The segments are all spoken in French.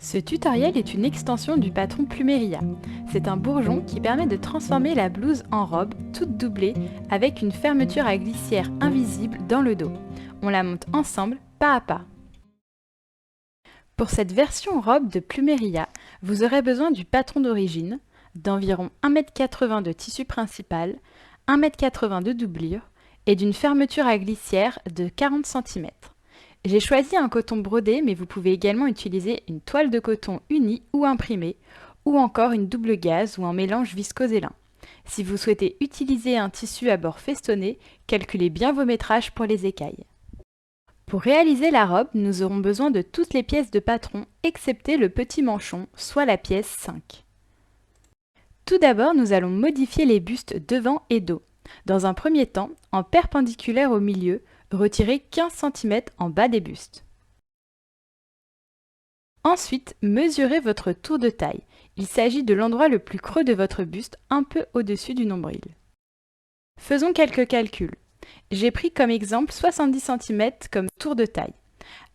Ce tutoriel est une extension du patron Plumeria. C'est un bourgeon qui permet de transformer la blouse en robe toute doublée avec une fermeture à glissière invisible dans le dos. On la monte ensemble, pas à pas. Pour cette version robe de Plumeria, vous aurez besoin du patron d'origine, d'environ 1,80 m de tissu principal, 1,80 m de doublure et d'une fermeture à glissière de 40 cm. J'ai choisi un coton brodé, mais vous pouvez également utiliser une toile de coton unie ou imprimée, ou encore une double gaze ou un mélange viscose et lin. Si vous souhaitez utiliser un tissu à bord festonné, calculez bien vos métrages pour les écailles. Pour réaliser la robe, nous aurons besoin de toutes les pièces de patron, excepté le petit manchon, soit la pièce 5. Tout d'abord, nous allons modifier les bustes devant et dos. Dans un premier temps, en perpendiculaire au milieu, retirez 15 cm en bas des bustes. Ensuite, mesurez votre tour de taille. Il s'agit de l'endroit le plus creux de votre buste, un peu au-dessus du nombril. Faisons quelques calculs. J'ai pris comme exemple 70 cm comme tour de taille.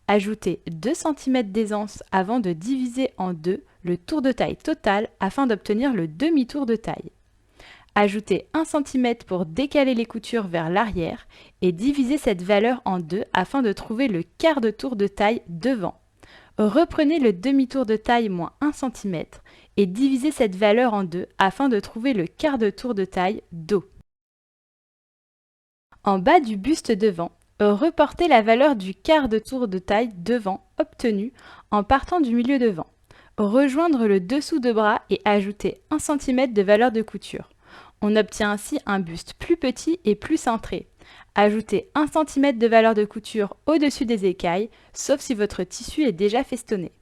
Ajoutez 2 cm d'aisance avant de diviser en deux le tour de taille total afin d'obtenir le demi-tour de taille. Ajoutez 1 cm pour décaler les coutures vers l'arrière et divisez cette valeur en deux afin de trouver le quart de tour de taille devant. Reprenez le demi-tour de taille moins 1 cm et divisez cette valeur en deux afin de trouver le quart de tour de taille dos. En bas du buste devant, reportez la valeur du quart de tour de taille devant obtenu en partant du milieu devant. Rejoindre le dessous de bras et ajouter 1 cm de valeur de couture. On obtient ainsi un buste plus petit et plus cintré. Ajoutez 1 cm de valeur de couture au-dessus des écailles, sauf si votre tissu est déjà festonné.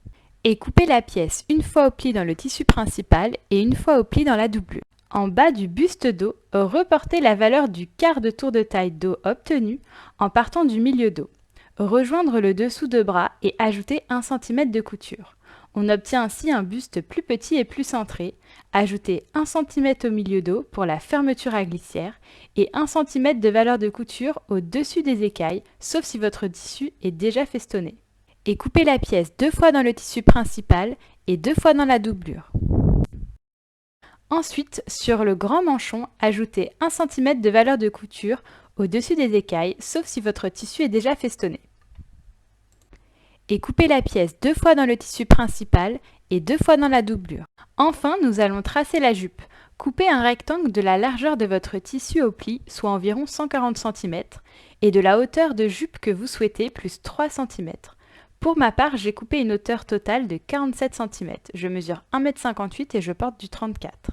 Et coupez la pièce une fois au pli dans le tissu principal et une fois au pli dans la doublure. En bas du buste dos, reportez la valeur du quart de tour de taille dos obtenu en partant du milieu dos. Rejoindre le dessous de bras et ajouter 1 cm de couture. On obtient ainsi un buste plus petit et plus cintré. Ajoutez 1 cm au milieu dos pour la fermeture à glissière et 1 cm de valeur de couture au-dessus des écailles, sauf si votre tissu est déjà festonné. Et coupez la pièce 2 fois dans le tissu principal et 2 fois dans la doublure. Ensuite, sur le grand manchon, ajoutez 1 cm de valeur de couture au-dessus des écailles, sauf si votre tissu est déjà festonné. Et coupez la pièce 2 fois dans le tissu principal et 2 fois dans la doublure. Enfin, nous allons tracer la jupe. Coupez un rectangle de la largeur de votre tissu au pli, soit environ 140 cm, et de la hauteur de jupe que vous souhaitez, plus 3 cm. Pour ma part, j'ai coupé une hauteur totale de 47 cm. Je mesure 1,58 m et je porte du 34.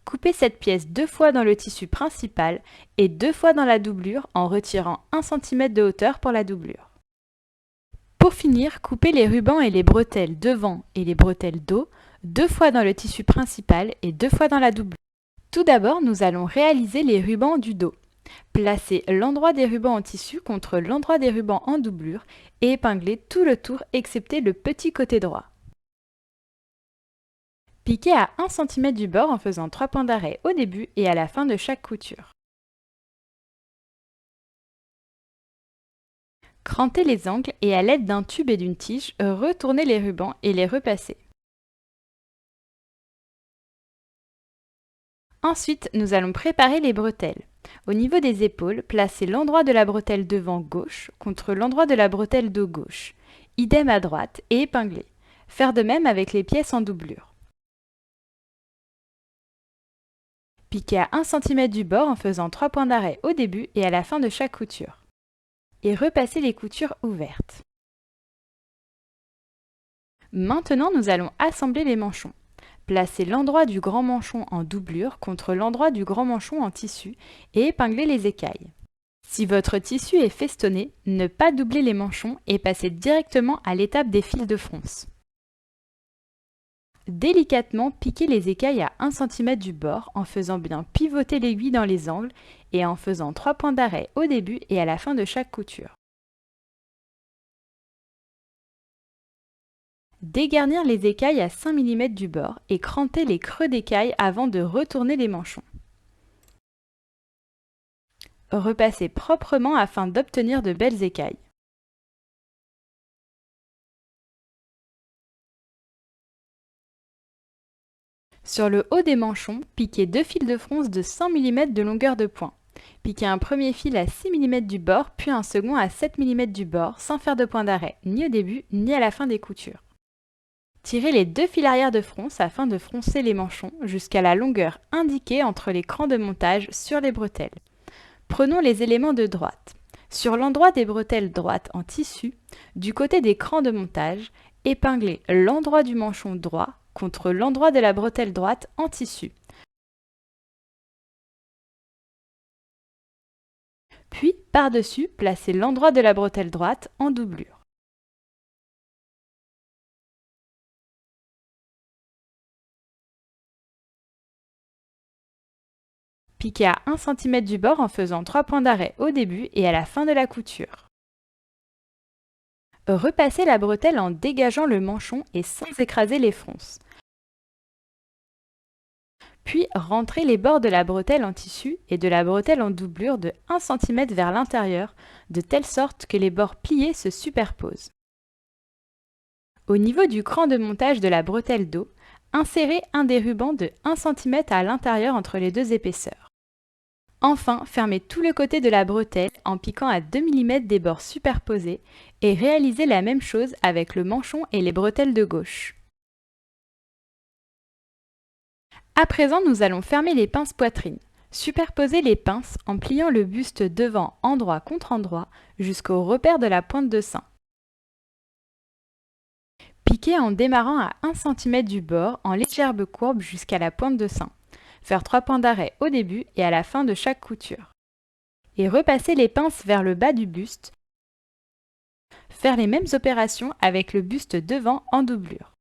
Coupez cette pièce 2 fois dans le tissu principal et 2 fois dans la doublure en retirant 1 cm de hauteur pour la doublure. Pour finir, coupez les rubans et les bretelles devant et les bretelles dos 2 fois dans le tissu principal et 2 fois dans la doublure. Tout d'abord, nous allons réaliser les rubans du dos. Placez l'endroit des rubans en tissu contre l'endroit des rubans en doublure et épinglez tout le tour excepté le petit côté droit. Piquez à 1 cm du bord en faisant 3 points d'arrêt au début et à la fin de chaque couture. Crantez les angles et à l'aide d'un tube et d'une tige, retournez les rubans et les repassez. Ensuite, nous allons préparer les bretelles. Au niveau des épaules, placez l'endroit de la bretelle devant gauche contre l'endroit de la bretelle dos gauche. Idem à droite et épinglez. Faire de même avec les pièces en doublure. Piquez à 1 cm du bord en faisant 3 points d'arrêt au début et à la fin de chaque couture. Et repassez les coutures ouvertes. Maintenant, nous allons assembler les manchons. Placez l'endroit du grand manchon en doublure contre l'endroit du grand manchon en tissu et épinglez les écailles. Si votre tissu est festonné, ne pas doubler les manchons et passez directement à l'étape des fils de fronce. Délicatement, piquez les écailles à 1 cm du bord en faisant bien pivoter l'aiguille dans les angles et en faisant 3 points d'arrêt au début et à la fin de chaque couture. Dégarnir les écailles à 5 mm du bord et cranter les creux d'écailles avant de retourner les manchons. Repassez proprement afin d'obtenir de belles écailles. Sur le haut des manchons, piquez 2 fils de fronce de 100 mm de longueur de point. Piquez un premier fil à 6 mm du bord, puis un second à 7 mm du bord, sans faire de point d'arrêt, ni au début, ni à la fin des coutures. Tirez les 2 fils arrière de fronce afin de froncer les manchons jusqu'à la longueur indiquée entre les crans de montage sur les bretelles. Prenons les éléments de droite. Sur l'endroit des bretelles droites en tissu, du côté des crans de montage, épinglez l'endroit du manchon droit contre l'endroit de la bretelle droite en tissu. Puis, par-dessus, placez l'endroit de la bretelle droite en doublure. Piquez à 1 cm du bord en faisant 3 points d'arrêt au début et à la fin de la couture. Repassez la bretelle en dégageant le manchon et sans écraser les fronces. Puis rentrez les bords de la bretelle en tissu et de la bretelle en doublure de 1 cm vers l'intérieur, de telle sorte que les bords pliés se superposent. Au niveau du cran de montage de la bretelle dos, insérez un des rubans de 1 cm à l'intérieur entre les deux épaisseurs. Enfin, fermez tout le côté de la bretelle en piquant à 2 mm des bords superposés et réalisez la même chose avec le manchon et les bretelles de gauche. À présent, nous allons fermer les pinces poitrine. Superposez les pinces en pliant le buste devant endroit contre endroit jusqu'au repère de la pointe de sein. Piquez en démarrant à 1 cm du bord en légère courbe jusqu'à la pointe de sein. Faire 3 points d'arrêt au début et à la fin de chaque couture. Et repassez les pinces vers le bas du buste. Faire les mêmes opérations avec le buste devant en doublure.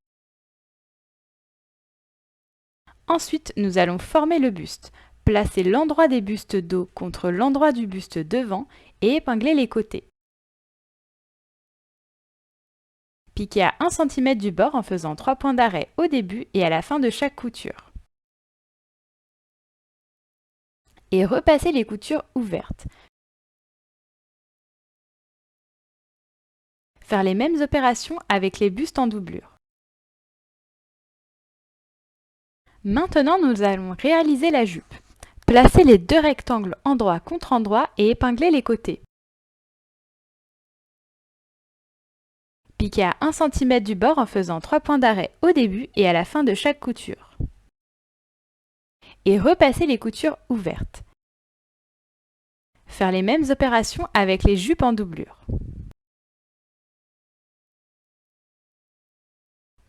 Ensuite, nous allons former le buste. Placez l'endroit des bustes dos contre l'endroit du buste devant et épinglez les côtés. Piquez à 1 cm du bord en faisant 3 points d'arrêt au début et à la fin de chaque couture. Et repassez les coutures ouvertes. Faire les mêmes opérations avec les bustes en doublure. Maintenant, nous allons réaliser la jupe. Placez les 2 rectangles endroit contre endroit et épinglez les côtés. Piquez à 1 cm du bord en faisant 3 points d'arrêt au début et à la fin de chaque couture. Et repassez les coutures ouvertes. Faire les mêmes opérations avec les jupes en doublure.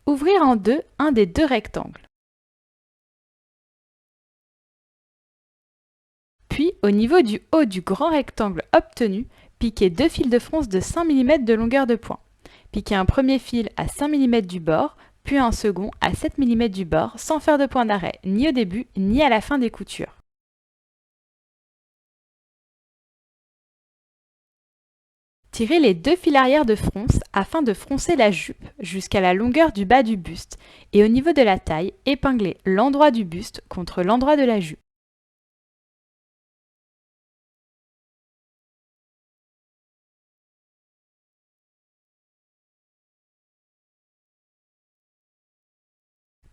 Ouvrir en deux un des 2 rectangles. Puis, au niveau du haut du grand rectangle obtenu, piquez 2 fils de fronce de 5 mm de longueur de point. Piquez un premier fil à 5 mm du bord, puis un second à 7 mm du bord, sans faire de point d'arrêt, ni au début, ni à la fin des coutures. Tirez les 2 fils arrière de fronce afin de froncer la jupe jusqu'à la longueur du bas du buste et au niveau de la taille, épinglez l'endroit du buste contre l'endroit de la jupe.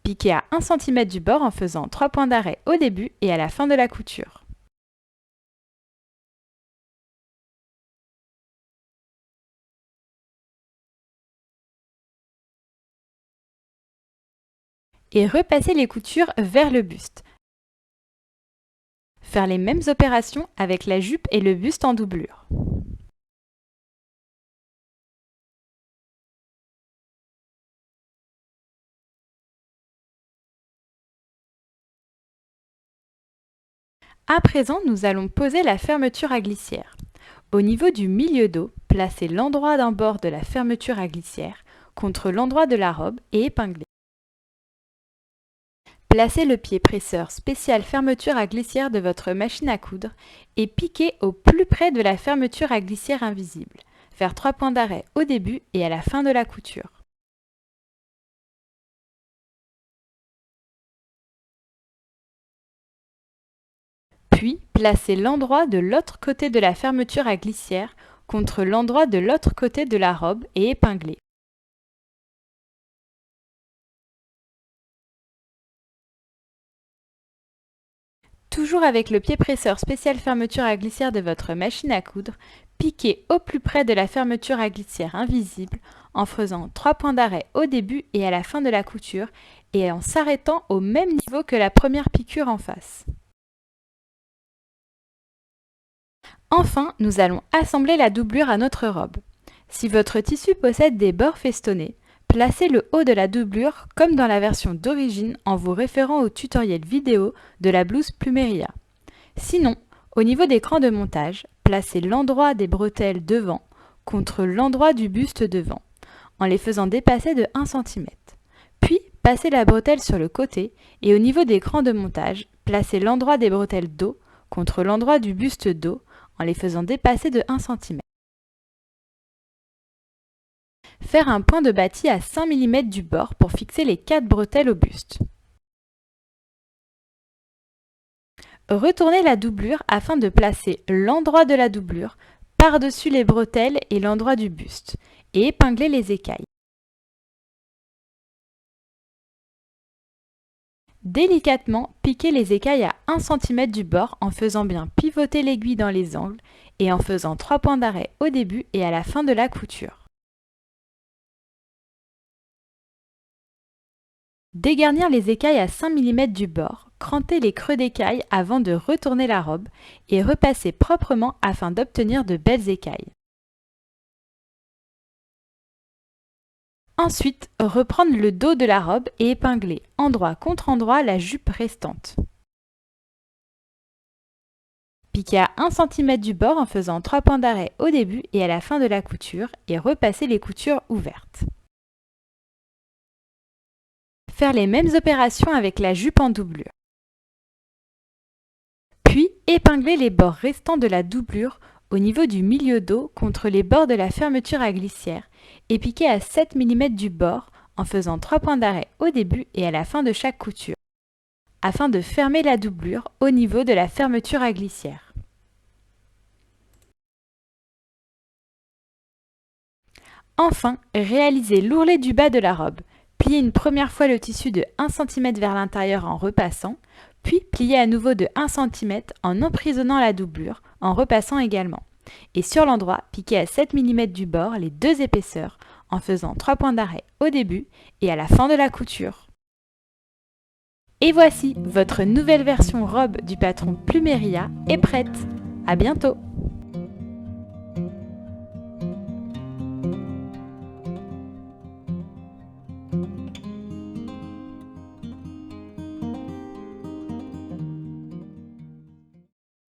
Piquez à 1 cm du bord en faisant 3 points d'arrêt au début et à la fin de la couture. Et repassez les coutures vers le buste. Faire les mêmes opérations avec la jupe et le buste en doublure. À présent, nous allons poser la fermeture à glissière. Au niveau du milieu dos, placez l'endroit d'un bord de la fermeture à glissière contre l'endroit de la robe et épinglez. Placez le pied presseur spécial fermeture à glissière de votre machine à coudre et piquez au plus près de la fermeture à glissière invisible. Faire 3 points d'arrêt au début et à la fin de la couture. Puis, placez l'endroit de l'autre côté de la fermeture à glissière contre l'endroit de l'autre côté de la robe et épinglez. Toujours avec le pied presseur spécial fermeture à glissière de votre machine à coudre, piquez au plus près de la fermeture à glissière invisible en faisant 3 points d'arrêt au début et à la fin de la couture et en s'arrêtant au même niveau que la première piqûre en face. Enfin, nous allons assembler la doublure à notre robe. Si votre tissu possède des bords festonnés, placez le haut de la doublure comme dans la version d'origine en vous référant au tutoriel vidéo de la blouse Plumeria. Sinon, au niveau des crans de montage, placez l'endroit des bretelles devant contre l'endroit du buste devant, en les faisant dépasser de 1 cm. Puis, passez la bretelle sur le côté et au niveau des crans de montage, placez l'endroit des bretelles dos contre l'endroit du buste dos en les faisant dépasser de 1 cm. Faire un point de bâti à 5 mm du bord pour fixer les 4 bretelles au buste. Retournez la doublure afin de placer l'endroit de la doublure par-dessus les bretelles et l'endroit du buste et épinglez les écailles. Délicatement, piquez les écailles à 1 cm du bord en faisant bien pivoter l'aiguille dans les angles et en faisant 3 points d'arrêt au début et à la fin de la couture. Dégarnir les écailles à 5 mm du bord, crantez les creux d'écailles avant de retourner la robe et repasser proprement afin d'obtenir de belles écailles. Ensuite, reprendre le dos de la robe et épingler endroit contre endroit la jupe restante. Piquez à 1 cm du bord en faisant 3 points d'arrêt au début et à la fin de la couture et repassez les coutures ouvertes. Faire les mêmes opérations avec la jupe en doublure. Puis, épingler les bords restants de la doublure au niveau du milieu dos contre les bords de la fermeture à glissière et piquer à 7 mm du bord en faisant 3 points d'arrêt au début et à la fin de chaque couture, afin de fermer la doublure au niveau de la fermeture à glissière. Enfin, réalisez l'ourlet du bas de la robe. Pliez une première fois le tissu de 1 cm vers l'intérieur en repassant, puis pliez à nouveau de 1 cm en emprisonnant la doublure, en repassant également. Et sur l'endroit, piquez à 7 mm du bord les deux épaisseurs en faisant 3 points d'arrêt au début et à la fin de la couture. Et voici, votre nouvelle version robe du patron Plumeria est prête. À bientôt!